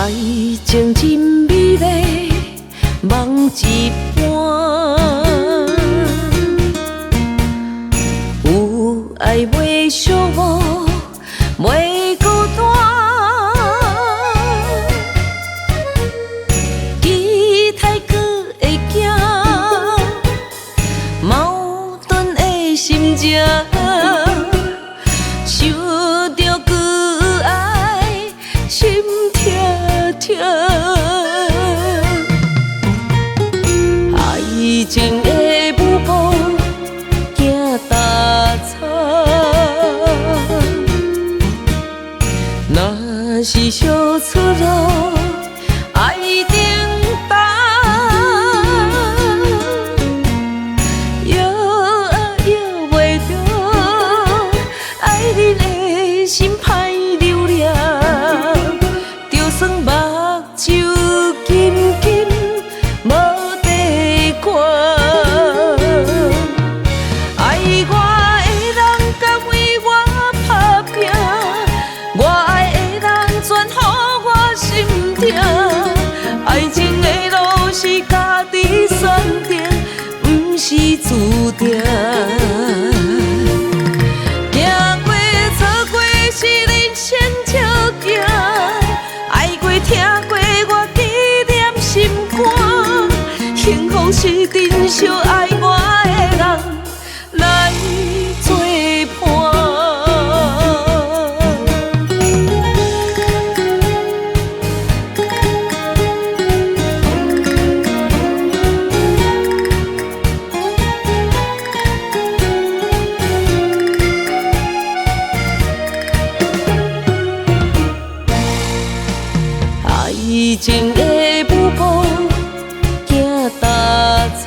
爱情真美丽，梦一般。有爱袂寂寞，袂孤单。期待搁会惊，矛盾的心情。 爱情的舞步行踏彩，若是相出路，爱顶担。摇啊摇袂着，爱你的心歹留恋，就算目睭紧紧无。 爱情的路是家己选择，不是注定。行过错过是人生笑行，爱过听过我记念心肝。幸福是珍惜爱我的人来作伴。 爱情的舞步行踏彩，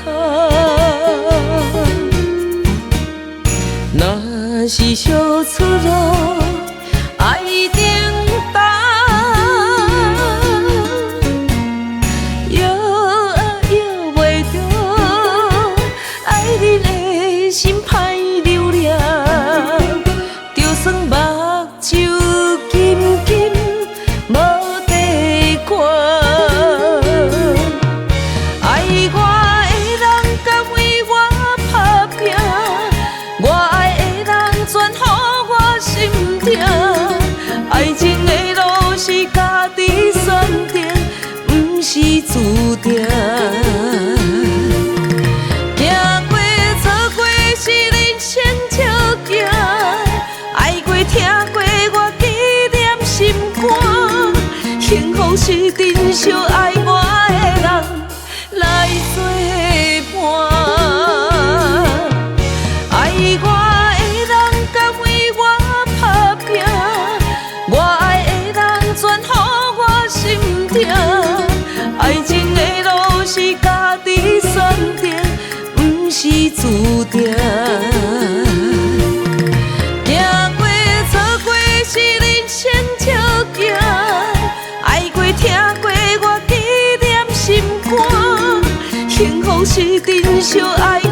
若是相出路，爱顶担。摇啊摇袂着，爱你的心歹留恋，就算目睭紧紧无。 爱情的路是家己选择，不是注定。行过错过是人生笑行，爱过听过我记念心肝。幸福是珍惜爱我的人来作伴。爱我。 爱情的路是家己选择，不是注定。行过错过是人生笑行，爱过听过我记念心肝。幸福是珍惜爱。